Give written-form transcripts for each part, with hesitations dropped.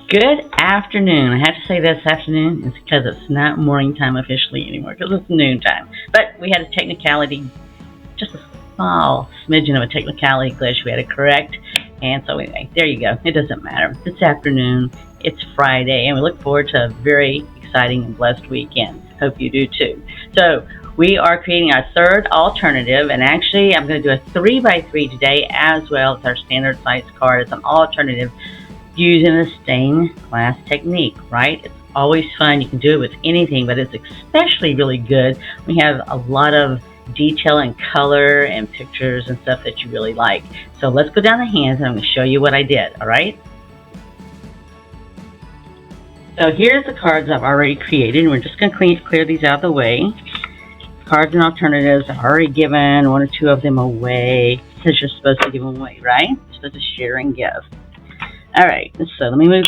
Good afternoon. I have to say this afternoon is because it's not morning time officially anymore, because it's noon time. But we had a technicality, just a small smidgen of a technicality glitch we had to correct. And so anyway, there you go. It doesn't matter. It's afternoon. It's Friday, and we look forward to a very exciting and blessed weekend. Hope you do too. So we are creating our third alternative, and actually I'm going to do a 3x3 today as well as our standard size card. It's an alternative using the stained glass technique, right? It's always fun. You can do it with anything, but it's especially really good. We have a lot of detail and color and pictures and stuff that you really like. So let's go down the hands and I'm going to show you what I did, all right? So here's the cards I've already created, and we're just going to clear these out of the way. Cards and alternatives, I've already given one or two of them away because you're supposed to give them away, right? You're supposed to share and give. Alright, so let me move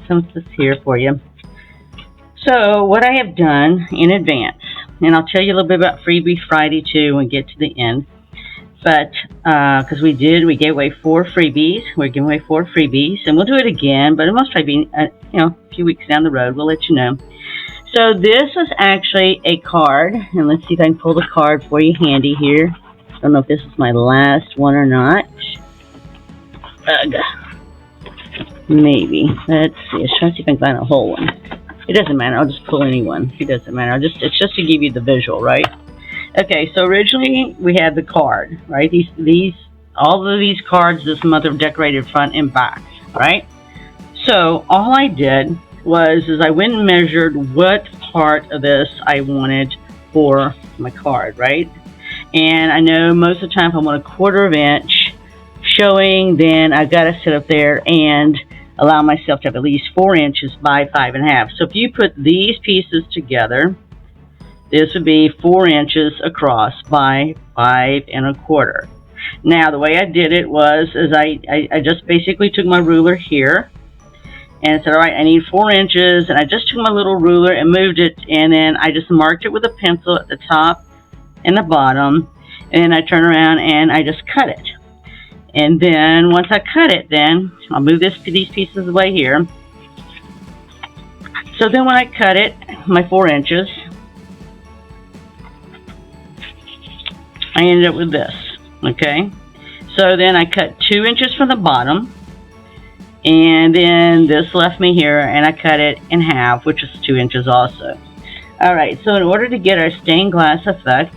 some of this here for you. So what I have done in advance, and I'll tell you a little bit about Freebie Friday too when we get to the end, but because we gave away 4 freebies. We're giving away 4 freebies, and we'll do it again, but it must probably be a few weeks down the road. We'll let you know. So this was actually a card, and let's see if I can pull the card for you handy here. I don't know if this is my last one or not. Maybe. Let's see. Let's try to see if I can find a whole one. It doesn't matter. I'll just pull any one. It doesn't matter. It's just to give you the visual, right? Okay. So originally we had the card, right? All of these cards this month are decorated front and back, right? So all I did was I went and measured what part of this I wanted for my card, right? And I know most of the time if I want a 1/4 inch showing, then I've got to sit up there and allow myself to have at least 4 inches by 5.5. So if you put these pieces together, this would be 4 inches across by 5.25. Now the way I did it was I just basically took my ruler here and said, all right, I need 4 inches, and I just took my little ruler and moved it, and then I just marked it with a pencil at the top and the bottom, and I turn around and I just cut it. And then once I cut it, then I'll move these pieces away here. So then when I cut it, my 4 inches, I ended up with this, okay? So then I cut 2 inches from the bottom, and then this left me here, and I cut it in half, which is 2 inches also. All right, so in order to get our stained glass effect,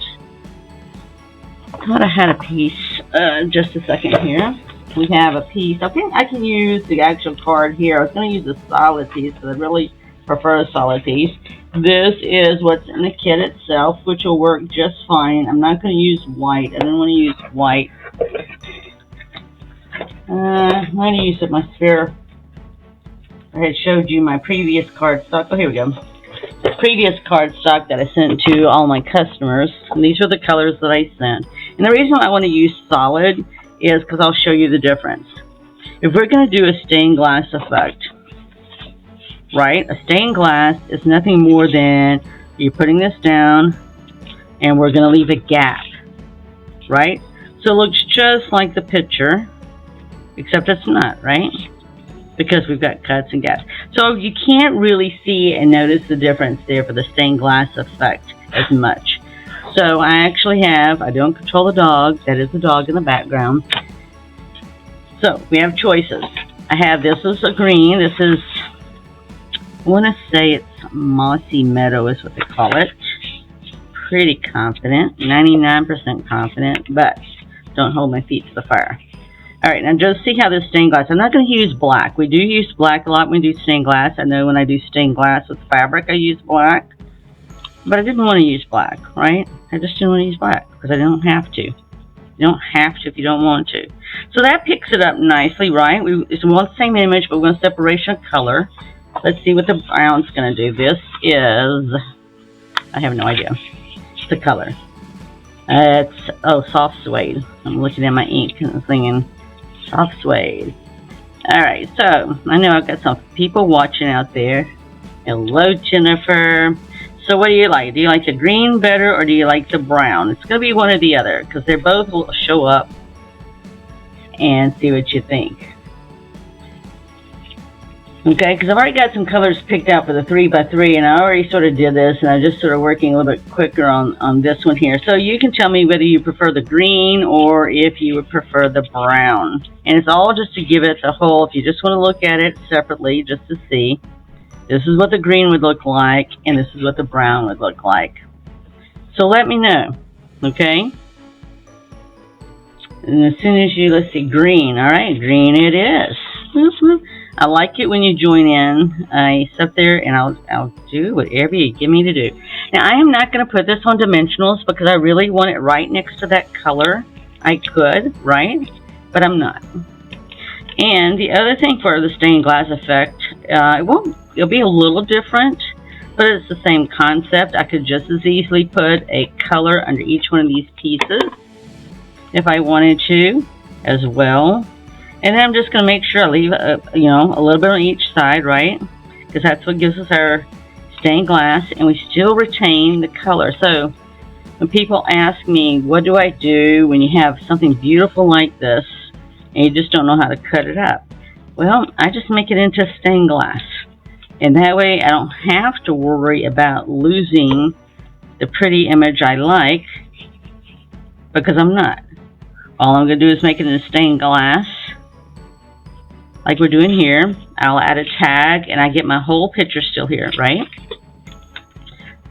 I thought I had a piece, just a second here. We have a piece. Okay, I can use the actual card here. I was going to use a solid piece, but I really prefer a solid piece. This is what's in the kit itself, which will work just fine. I'm not going to use white. I don't want to use white. I'm going to use my sphere. I had showed you my previous card stock. Oh, here we go. The previous card stock that I sent to all my customers. And these are the colors that I sent. And the reason I want to use solid is because I'll show you the difference. If we're going to do a stained glass effect, right? A stained glass is nothing more than you're putting this down and we're going to leave a gap, right? So it looks just like the picture, except it's not, right? Because we've got cuts and gaps. So you can't really see and notice the difference there for the stained glass effect as much. So I don't control the dog. That is the dog in the background. So we have choices. This is a green. This is, I want to say it's Mossy Meadow is what they call it. Pretty confident, 99% confident, but don't hold my feet to the fire. Alright, now just see how this stained glass, I'm not going to use black. We do use black a lot when we do stained glass. I know when I do stained glass with fabric I use black. But I didn't want to use black, right? I just didn't want to use black because I don't have to. You don't have to if you don't want to. So that picks it up nicely, right? We want the same image, but we want separation of color. Let's see what the brown's going to do. This is, I have no idea. It's the color. It's, soft suede. I'm looking at my ink and I'm thinking, soft suede. Alright, so I know I've got some people watching out there. Hello, Jennifer. So what do you like? Do you like the green better or do you like the brown? It's going to be one or the other because they both will show up and see what you think. Okay, because I've already got some colors picked out for the 3x3, and I already sort of did this, and I'm just sort of working a little bit quicker on this one here. So you can tell me whether you prefer the green or if you would prefer the brown. And it's all just to give it the whole, if you just want to look at it separately just to see, this is what the green would look like, and this is what the brown would look like. So let me know, okay? And as soon as you, let's see, green, all right, green it is. I like it when you join in. I sit there and I'll do whatever you give me to do. Now, I am not going to put this on dimensionals because I really want it right next to that color. I could, right? But I'm not. And the other thing for the stained glass effect, it'll be a little different, but it's the same concept. I could just as easily put a color under each one of these pieces if I wanted to as well. And then I'm just going to make sure I leave, a little bit on each side, right? Because that's what gives us our stained glass, and we still retain the color. So when people ask me, what do I do when you have something beautiful like this, and you just don't know how to cut it up? Well, I just make it into stained glass. And that way I don't have to worry about losing the pretty image I like, because I'm not. All I'm going to do is make it into stained glass, like we're doing here. I'll add a tag, and I get my whole picture still here, right?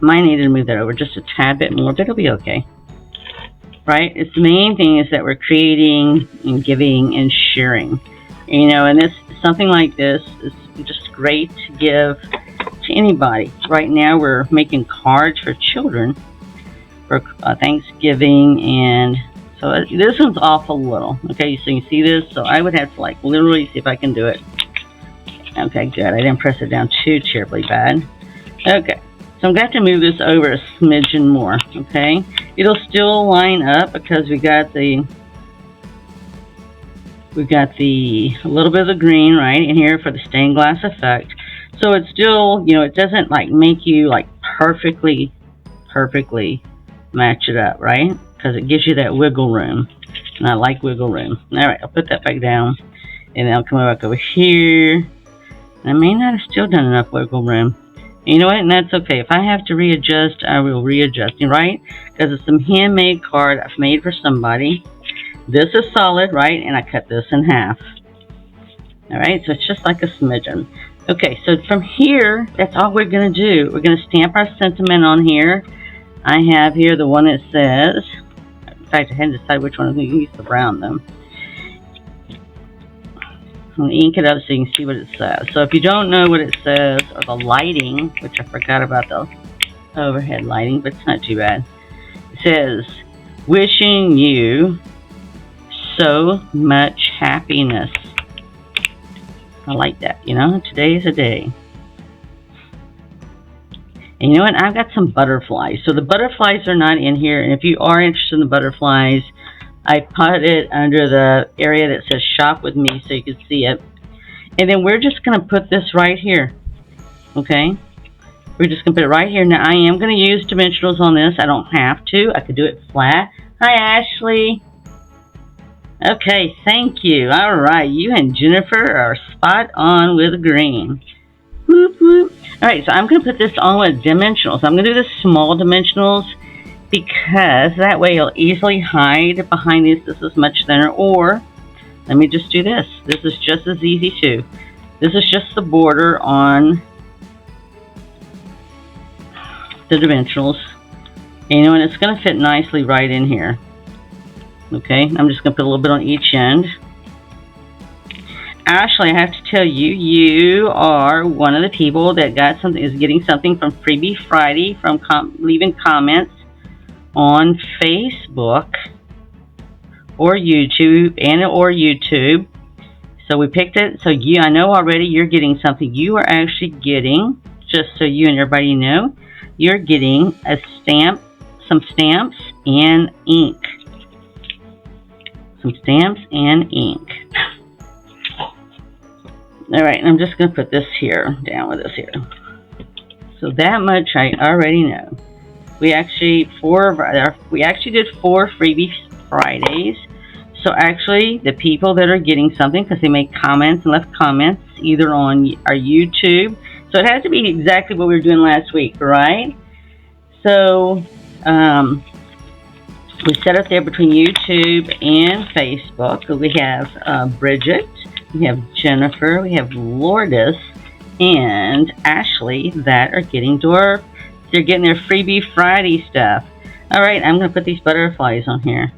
Might need to move that over just a tad bit more, but it'll be okay. Right? It's the main thing is that we're creating and giving and sharing. And this, something like this is just great to give to anybody. Right now we're making cards for children for Thanksgiving, and so this one's off a little. Okay, so you see this? So I would have to like literally see if I can do it. Okay, good. I didn't press it down too terribly bad. Okay, so I'm going to have to move this over a smidgen more. Okay, it'll still line up because we got a little bit of the green right in here for the stained glass effect. So it's still, it doesn't like make you like perfectly match it up, right? Because it gives you that wiggle room, and I like wiggle room. All right, I'll put that back down, and then I'll come back over here. And I may not have still done enough wiggle room. And you know what? And that's okay. If I have to readjust, I will readjust, right? Because it's some handmade card I've made for somebody. This is solid, right? And I cut this in half. All right, so it's just like a smidgen. Okay, so from here, that's all we're going to do. We're going to stamp our sentiment on here. I have here the one that says, in fact, I had to decide which one I'm going to use, the brown though. I'm going to ink it up so you can see what it says. So if you don't know what it says, or the lighting, which I forgot about the overhead lighting, but it's not too bad. It says, wishing you so much happiness. I like that, today is a day. And you know what? I've got some butterflies. So the butterflies are not in here. And if you are interested in the butterflies, I put it under the area that says shop with me so you can see it. And then we're just going to put this right here. Okay? We're just going to put it right here. Now, I am going to use dimensionals on this. I don't have to. I could do it flat. Hi, Ashley. Okay, thank you. All right, you and Jennifer are spot on with green. Whoop, whoop. All right, so I'm going to put this on with dimensionals. I'm going to do the small dimensionals because that way you'll easily hide behind these. This is much thinner. Or let me just do this. This is just as easy too. This is just the border on the dimensionals. And it's going to fit nicely right in here. Okay, I'm just going to put a little bit on each end. Ashley, I have to tell you, you are one of the people that is getting something from Freebie Friday from leaving comments on Facebook or YouTube, So we picked it. So I know already you're getting something. You are actually getting, just so you and everybody know, you're getting some stamps and ink. Some stamps and ink. Alright, I'm just going to put this here, down with this here. So that much I already know. We actually did 4 Freebie Fridays. So actually, the people that are getting something, because they made comments and left comments, either on our YouTube. So it has to be exactly what we were doing last week, right? So we set it there between YouTube and Facebook. We have Bridget, we have Jennifer, we have Lourdes, and Ashley that are getting they're getting their Freebie Friday stuff. All right, I'm going to put these butterflies on here.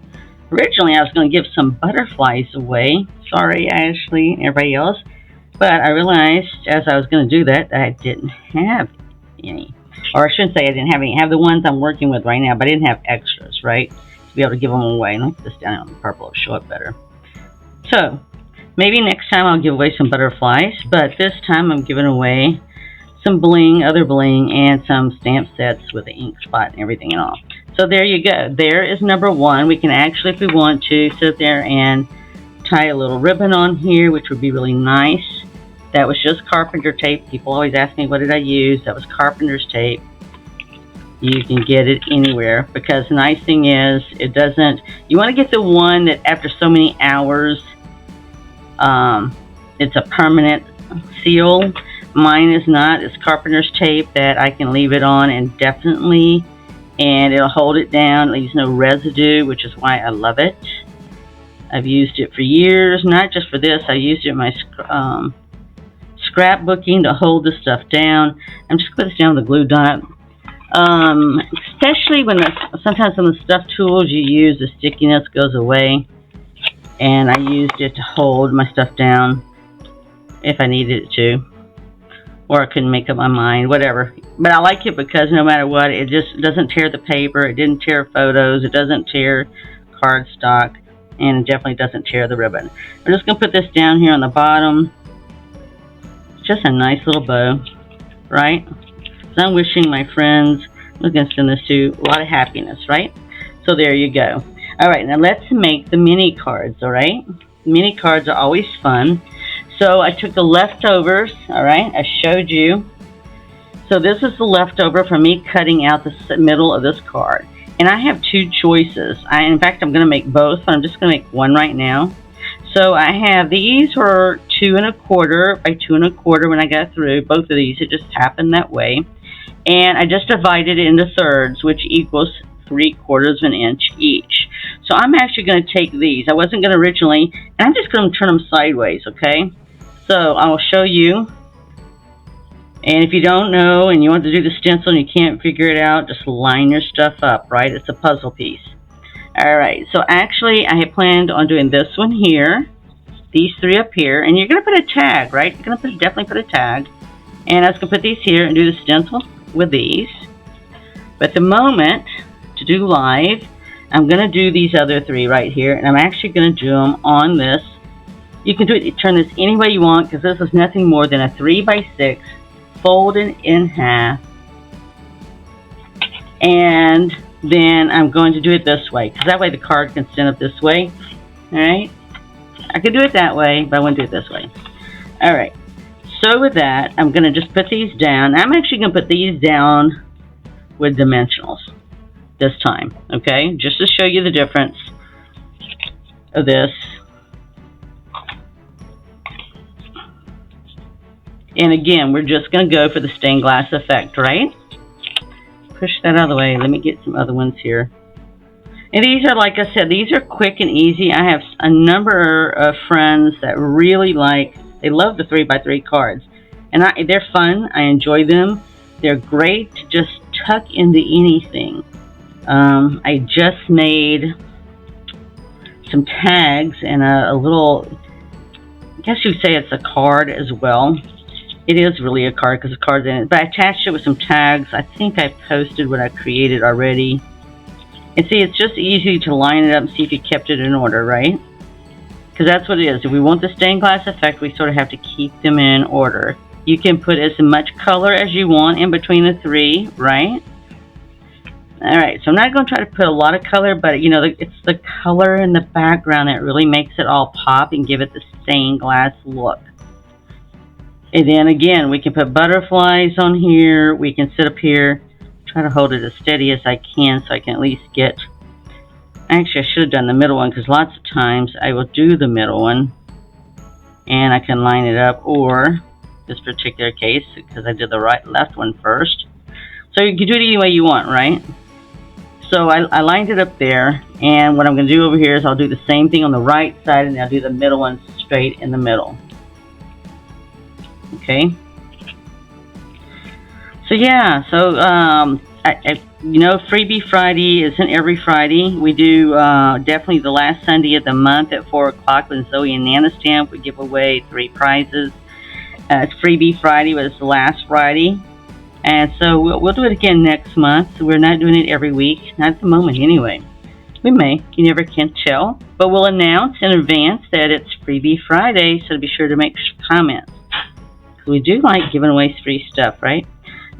Originally, I was going to give some butterflies away. Sorry, Ashley and everybody else. But I realized as I was going to do that I didn't have any. Or I shouldn't say I didn't have any. I have the ones I'm working with right now, but I didn't have extras, right? To be able to give them away. And I'll put this down on the purple. It'll show up better. So, maybe next time I'll give away some butterflies. But this time I'm giving away some bling, other bling, and some stamp sets with the ink spot and everything and all. So there you go. There is number one. We can actually, if we want to, sit there and tie a little ribbon on here, which would be really nice. That was just carpenter tape. People always ask me, what did I use? That was carpenter's tape. You can get it anywhere, because the nice thing is, it doesn't, you want to get the one that after so many hours, it's a permanent seal. Mine is not. It's carpenter's tape that I can leave it on indefinitely, and it'll hold it down. It leaves no residue, which is why I love it. I've used it for years, not just for this. I used it in my scrapbooking to hold this stuff down. I'm just going to put this down with a glue dot. Especially when sometimes some of the stuff tools you use, the stickiness goes away. And I used it to hold my stuff down if I needed it to. Or I couldn't make up my mind, whatever. But I like it because no matter what, it just doesn't tear the paper. It didn't tear photos. It doesn't tear cardstock. And it definitely doesn't tear the ribbon. I'm just going to put this down here on the bottom. Just a nice little bow, right? So I'm wishing my friends, I'm going to send this to, a lot of happiness, right? So there you go. All right, now let's make the mini cards, all right? Mini cards are always fun. So I took the leftovers, all right? I showed you. So this is the leftover from me cutting out the middle of this card. And I have two choices. In fact, I'm going to make both, but I'm just going to make one right now. So I have, these were 2 1/4 by 2 1/4 when I got through. Both of these, it just happened that way. And I just divided it into thirds, which equals 3/4 of an inch each. So I'm actually going to take these. I wasn't going to originally, and I'm just going to turn them sideways, okay? So I'll show you. And if you don't know and you want to do the stencil and you can't figure it out, just line your stuff up, right? It's a puzzle piece. Alright, so actually I had planned on doing this one here, these 3 up here, and you're going to put a tag, right? You're going to definitely put a tag. And I was going to put these here and do the stencil with these. But the moment to do live, I'm going to do these other 3 right here, and I'm actually going to do them on this. You can do it, turn this any way you want, because this is nothing more than a 3 by 6 folded in half. And then I'm going to do it this way, because that way the card can stand up this way. Alright? I could do it that way, but I want to do it this way. Alright. So with that, I'm going to just put these down. I'm actually going to put these down with dimensionals this time. Okay? Just to show you the difference of this. And again, we're just going to go for the stained glass effect, right? Push that out of the way. Let me get some other ones here. And these are, like I said, these are quick and easy. I have a number of friends that really they love the 3 by 3 cards. And they're fun. I enjoy them. They're great to just tuck into anything. I just made some tags and a little, I guess you'd say it's a card as well. It is really a card because the card's in it. But I attached it with some tags. I think I posted what I created already. And see, it's just easy to line it up and see if you kept it in order, right? Because that's what it is. If we want the stained glass effect, we sort of have to keep them in order. You can put as much color as you want in between the 3, right? Alright, so I'm not going to try to put a lot of color, but you know, it's the color in the background that really makes it all pop and give it the stained glass look. And then again, we can put butterflies on here. We can sit up here, try to hold it as steady as I can so I can at least get... Actually, I should have done the middle one because lots of times I will do the middle one. and I can line it up, or this particular case, because I did the left one first. So you can do it any way you want, right? So I lined it up there, and what I'm going to do over here is I'll do the same thing on the right side, and I'll do the middle one straight in the middle. Okay. So yeah, so you know, Freebie Friday isn't every Friday. We do definitely the last Sunday of the month at 4 o'clock when Zoe and Nana Stamp. We give away 3 prizes. It's Freebie Friday, but it's the last Friday. And so we'll do it again next month. We're not doing it every week, not at the moment anyway. We may, you never can tell. But we'll announce in advance that it's Freebie Friday, so be sure to make comments. We do like giving away free stuff, right?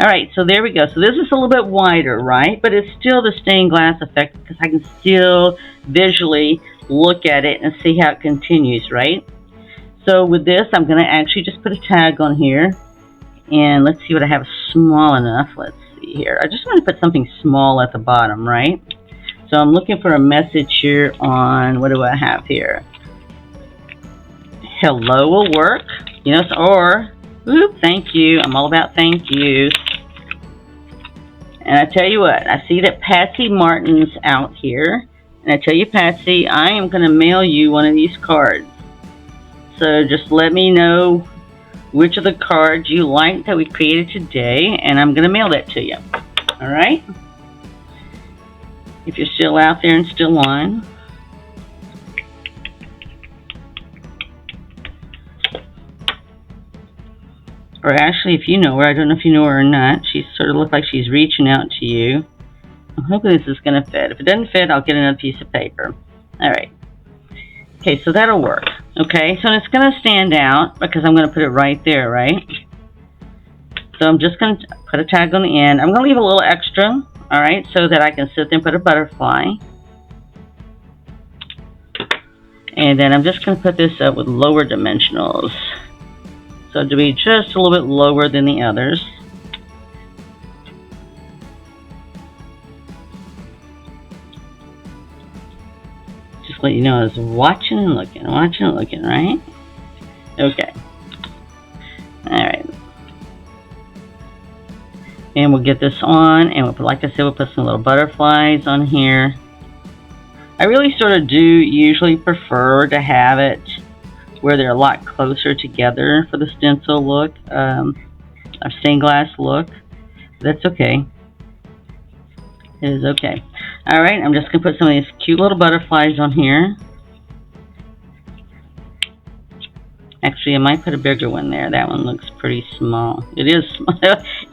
Alright, so there we go. So this is a little bit wider, right? But it's still the stained glass effect because I can still visually look at it and see how it continues, right? So with this, I'm going to actually just put a tag on here. And let's see what I have small enough. Let's see here. I just want to put something small at the bottom, right? So I'm looking for a message here on, what do I have here? Hello will work. You know, or, thank you. I'm all about thank yous. And I tell you what, I see that Patsy Martin's out here. And I tell you, Patsy, I am going to mail you one of these cards. So just let me know which of the cards you like that we created today, and I'm going to mail that to you. Alright? If you're still out there and still on. Or actually, if you know her, I don't know if you know her or not. She sort of looks like she's reaching out to you. I'm hoping this is going to fit. If it doesn't fit, I'll get another piece of paper. Alright. Okay, so that'll work. Okay, so it's going to stand out because I'm going to put it right there, right? So I'm just going to put a tag on the end. I'm going to leave a little extra, alright, so that I can sit there and put a butterfly. And then I'm just going to put this up with lower dimensionals. So to be just a little bit lower than the others. Just let you know I was watching and looking, right? Okay. Alright. And we'll get this on, and we'll put, like I said, we'll put some little butterflies on here. I really sort of do usually prefer to have it where they're a lot closer together for the stencil look, a stained glass look. That's okay. It is okay. Alright, I'm just going to put some of these cute little butterflies on here. Actually, I might put a bigger one there. That one looks pretty small. It is small.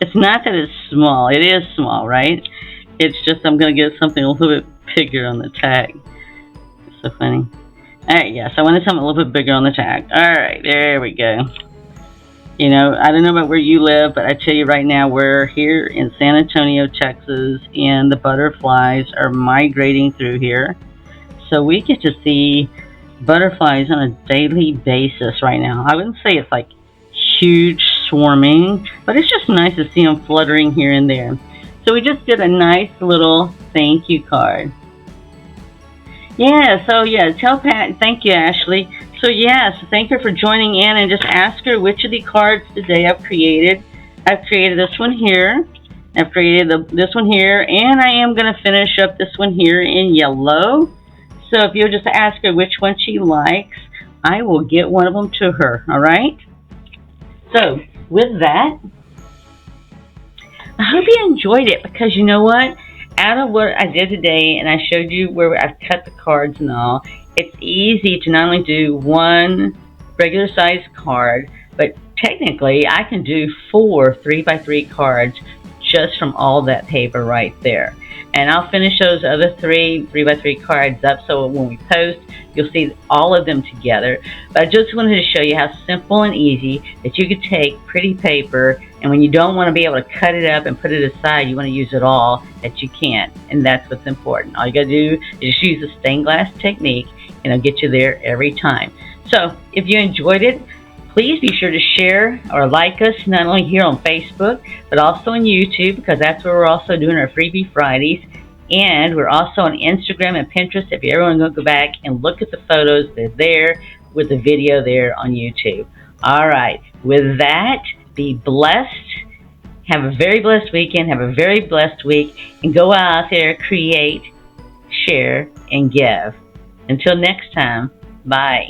It's not that it's small. It is small, right? It's just I'm going to get something a little bit bigger on the tag. It's so funny. Alright, yes, I wanted something a little bit bigger on the tag. Alright, there we go. You know, I don't know about where you live, but I tell you right now, we're here in San Antonio, Texas, and the butterflies are migrating through here. So we get to see butterflies on a daily basis right now. I wouldn't say it's like huge swarming, but it's just nice to see them fluttering here and there. So we just did a nice little thank you card. Yeah, so yeah, tell Pat, thank you, Ashley. So yes, thank her for joining in, and just ask her which of the cards today I've created. I've created this one here. I've created this one here, and I am going to finish up this one here in yellow. So if you'll just ask her which one she likes, I will get one of them to her, all right? So with that, I hope you enjoyed it, because you know what? Out of what I did today, and I showed you where I've cut the cards and all, it's easy to not only do one regular size card, but technically I can do 4 3x3 cards just from all that paper right there. And I'll finish those other 3 3x3 cards up, so when we post, you'll see all of them together. But I just wanted to show you how simple and easy that you could take pretty paper, and when you don't want to be able to cut it up and put it aside, you want to use it all, that you can. And that's what's important. All you got to do is just use the stained glass technique, and it'll get you there every time. So if you enjoyed it, please be sure to share or like us, not only here on Facebook, but also on YouTube, because that's where we're also doing our Freebie Fridays. And we're also on Instagram and Pinterest. If you ever want to go back and look at the photos, they're there. with the video there on YouTube. All right. With that, be blessed. Have a very blessed weekend. Have a very blessed week. And go out there, create, share, and give. Until next time, bye.